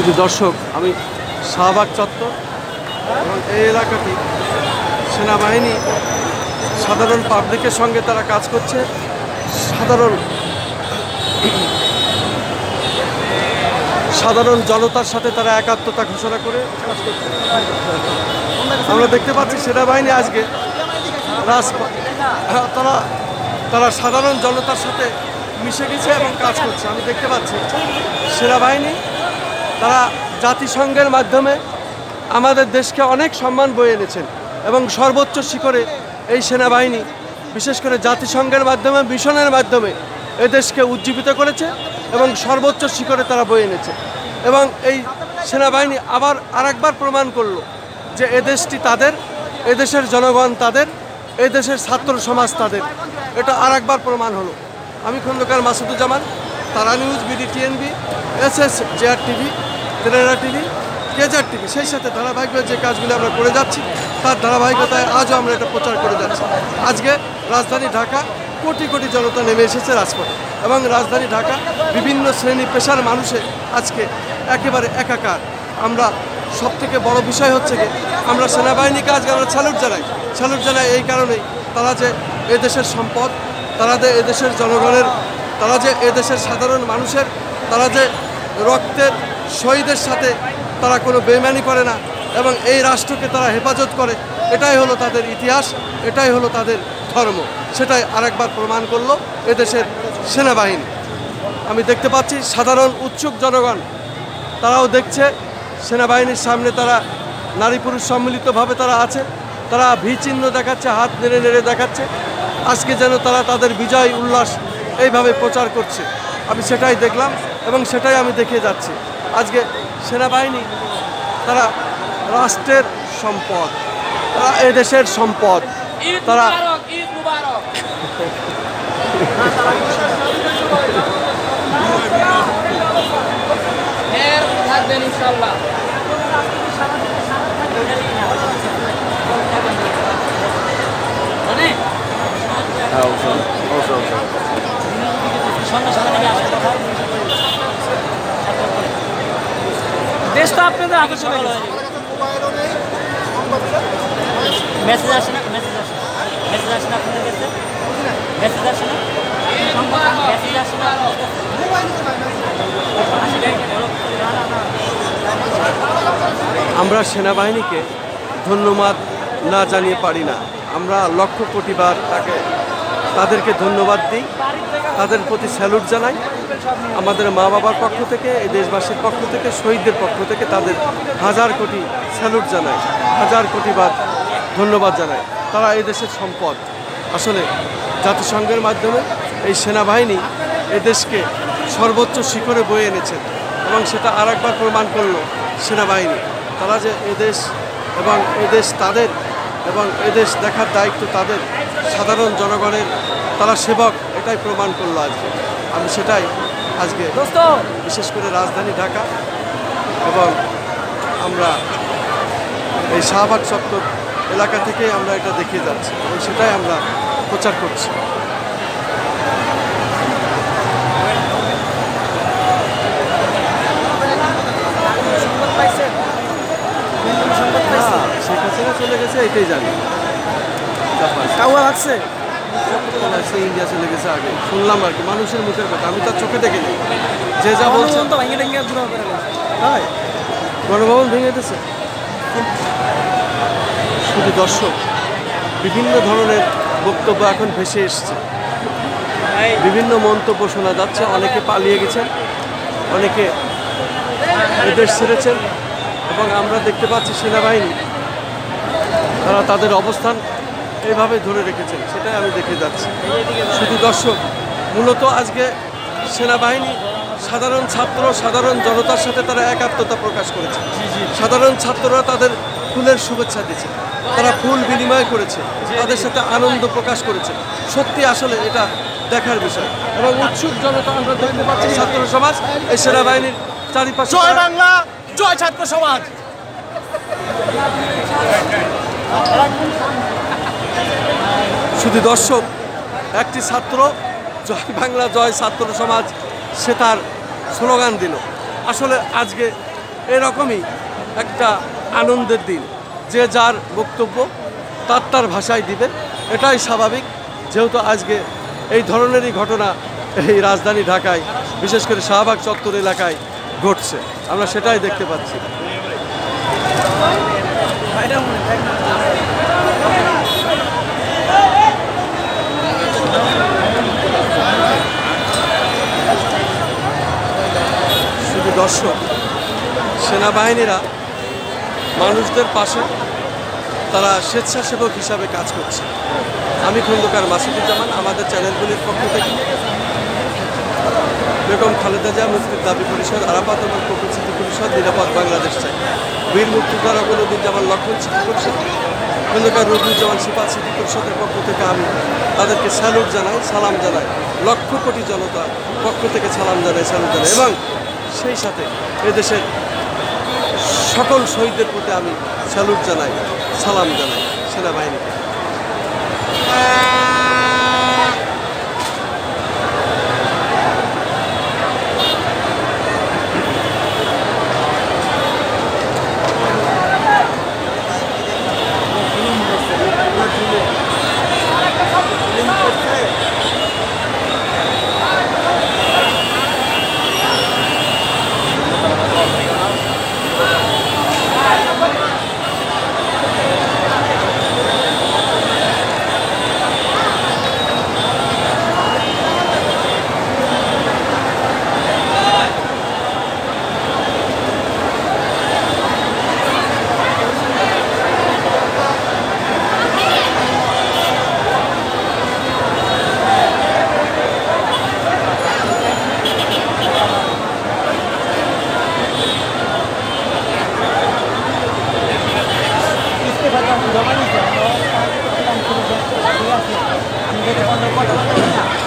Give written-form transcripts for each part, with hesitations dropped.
শুধু দর্শক, আমি শাহবাগ চত্বর এবং এই এলাকাটি সেনাবাহিনী সাধারণ পাবলিকের সঙ্গে তারা কাজ করছে, সাধারণ জনতার সাথে তারা একাত্মতা ঘোষণা করে কাজ করছে। আমরা দেখতে পাচ্ছি সেনাবাহিনী আজকে তারা সাধারণ জনতার সাথে মিশে গেছে এবং কাজ করছে। আমি দেখতে পাচ্ছি সেনাবাহিনী তারা জাতিসংঘের মাধ্যমে আমাদের দেশকে অনেক সম্মান বয়ে এনেছেন এবং সর্বোচ্চ শিখরে এই সেনাবাহিনী বিশেষ করে জাতিসংঘের মাধ্যমে, মিশনের মাধ্যমে এই দেশকে উজ্জীবিত করেছে এবং সর্বোচ্চ শিখরে তারা বয়ে এনেছে। এবং এই সেনাবাহিনী আবার আরেকবার প্রমাণ করলো যে এদেশটি তাদের, এদেশের জনগণ তাদের, এদেশের ছাত্র সমাজ তাদের। এটা আরেকবার প্রমাণ হলো। আমি খন্দকার মাসুদুজ্জামান, তারা নিউজ, BDTNB, SSJR টিভি, তেলেনা টিভি, কেজার টিভি, সেই সাথে ধারাবাহিকভাবে যে কাজগুলো আমরা করে যাচ্ছি তার ধারাবাহিকতায় আজও আমরা এটা প্রচার করে যাচ্ছি। আজকে রাজধানী ঢাকা কোটি কোটি জনতা নেমে এসেছে রাজপথে এবং রাজধানী ঢাকা বিভিন্ন শ্রেণী পেশার মানুষে আজকে একেবারে একাকার। আমরা সবথেকে বড় বিষয় হচ্ছে কি, আমরা সেনাবাহিনীকে আজকে আমরা স্যালুট জানাই এই কারণেই, তারা যে এদেশের সম্পদ, তারা যে এদেশের জনগণের, তারা যে এদেশের সাধারণ মানুষের, তারা যে রক্তের শহীদের সাথে তারা কোনো বেইমানি করে না এবং এই রাষ্ট্রকে তারা হেফাজত করে। এটাই হলো তাদের ইতিহাস, এটাই হলো তাদের ধর্ম। সেটাই আরেকবার প্রমাণ করলো এদেশের সেনাবাহিনী। আমি দেখতে পাচ্ছি সাধারণ উৎসুক জনগণ তারাও দেখছে সেনাবাহিনীর সামনে, তারা নারী পুরুষ সম্মিলিতভাবে তারা আছে, তারা ভি চিহ্ন দেখাচ্ছে, হাত নেড়ে নেড়ে দেখাচ্ছে। আজকে যেন তারা তাদের বিজয় উল্লাস এইভাবে প্রচার করছে। আমি সেটাই দেখলাম এবং সেটাই আমি দেখিয়ে যাচ্ছি। আজকে সেনাবাহিনী তারা রাষ্ট্রের সম্পদ, তারা এদেশের সম্পদ, তারা দেশ তো আপনাদের হাতে চলে গেছে। মেসেজ আসে না, মেসেজ আসে না আপনাদের কাছে, মেসেজ আসে না, মেসেজ আসে না। আমরা সেনাবাহিনীকে ধন্যবাদ না জানিয়ে পারি না। আমরা লক্ষ কোটিবার তাদেরকে ধন্যবাদ দিই, তাদের প্রতি স্যালুট জানাই। আমাদের মা বাবার পক্ষ থেকে, এই দেশবাসীর পক্ষ থেকে, শহীদদের পক্ষ থেকে তাদের হাজার কোটি স্যালুট জানাই, হাজার কোটিবার ধন্যবাদ জানাই। তারা এই দেশের সম্পদ। আসলে জাতিসংঘের মাধ্যমে এই সেনাবাহিনী এদেশকে সর্বোচ্চ শিখরে বয়ে এনেছেন এবং সেটা আরেকবার প্রমাণ করলো সেনাবাহিনী। তারা যে এদেশ এবং এদেশ তাদের এবং এদেশ দেখার দায়িত্ব তাদের, সাধারণ জনগণের তারা সেবক, এটাই প্রমাণ করলো আজকে। আমি সেটাই আজকে বিশেষ করে রাজধানী ঢাকা এবং আমরা এই শাহবাগ চত্বর এলাকা থেকে আমরা এটা দেখিয়ে যাচ্ছি এবং সেটাই আমরা প্রচার করছি। শেখ হাসিনা চলে গেছে এটাই জানি, কাউয়া লাগছে, ইন্ডিয়া চলে গেছে আগে শুনলাম আর কি, মানুষের মুখের কথা, আমি তার চোখে দেখিনি। যে যা বলছে তাই গণভবন ভেঙে দিয়েছে। শুধু দর্শক, বিভিন্ন ধরনের বক্তব্য এখন ভেসে এসছে, বিভিন্ন মন্তব্য শোনা যাচ্ছে। অনেকে পালিয়ে গেছেন, অনেকে এদেশ ছেড়েছেন এবং আমরা দেখতে পাচ্ছি সেনাবাহিনী তারা তাদের অবস্থান এইভাবে ধরে রেখেছেন, সেটাই আমি দেখে যাচ্ছি। শুধু দর্শক, মূলত আজকে সেনাবাহিনী সাধারণ ছাত্র, সাধারণ জনতার সাথে তারা একাত্মতা প্রকাশ করেছে। সাধারণ ছাত্ররা তাদের ফুলের শুভেচ্ছা দিয়েছে, তারা ফুল বিনিময় করেছে, তাদের সাথে আনন্দ প্রকাশ করেছে। সত্যি আসলে এটা দেখার বিষয় এবং উৎসুক জনতা আমরা দেখতে পাচ্ছি। ছাত্র সমাজ এই সেনাবাহিনীর চারিপাশে। জয় বাংলা, জয় ছাত্র সমাজ। শুধু দর্শক, একটি ছাত্র জয় বাংলা, জয় ছাত্র সমাজ, সে তার স্লোগান দিল। আসলে আজকে এরকমই একটা আনন্দের দিন, যে যার বক্তব্য তার ভাষায় দিবে, এটাই স্বাভাবিক। যেহেতু আজকে এই ধরনেরই ঘটনা এই রাজধানী ঢাকায়, বিশেষ করে শাহবাগ চত্বর এলাকায় ঘটছে, আমরা সেটাই দেখতে পাচ্ছি। শুধু দর্শক, সেনাবাহিনীরা মানুষদের পাশে তারা স্বেচ্ছাসেবক হিসাবে কাজ করছে। আমি খন্দকার মাসুদুজ্জামান, আমাদের চ্যানেলগুলির পক্ষ থেকে বেগম খালেদা জিয়া মুক্তির দাবি পরিষদ, আরাফাত ওমর কবুল স্মৃতি পরিষদ, নিরাপদ বাংলাদেশ চাই, বীর মুক্তিযোদ্ধা রঘুনুদ্দিন লক্ষণ স্মৃতি পরিষদ, খন্দকার রঘুজ্জামান সিপাত স্মৃতি পরিষদের পক্ষ থেকে আমি তাদেরকে স্যালুট জানাই, সালাম জানাই। লক্ষ কোটি জনতার পক্ষ থেকে সালাম জানাই, স্যালুট জানাই, এবং সেই সাথে এদেশের সকল শহীদদের প্রতি আমি স্যালুট জানাই, সালাম জানাই সেনাবাহিনীকে।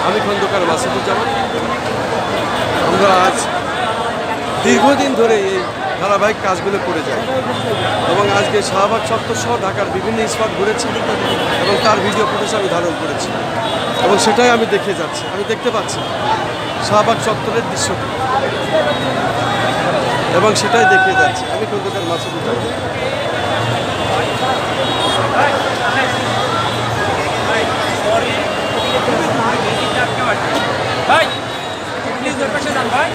আমি খন্দকার মাসুদুজ্জামান। আমরা আজ দীর্ঘদিন ধরে এই ধারাবাহিক কাজগুলো করে যাই, এবং আজকে শাহবাগ চত্বর সহ ঢাকার বিভিন্ন স্পট ঘুরেছি এবং তার ভিডিও ফুটেজ আমি ধারণ করেছি, এবং সেটাই আমি দেখে যাচ্ছি। আমি দেখতে পাচ্ছি শাহবাগ চত্বরের দৃশ্যটি, এবং সেটাই দেখে যাচ্ছি। আমি খন্দকার মাসুদুজ্জামান। ভাই প্লিজ ওর পাশে যান ভাই।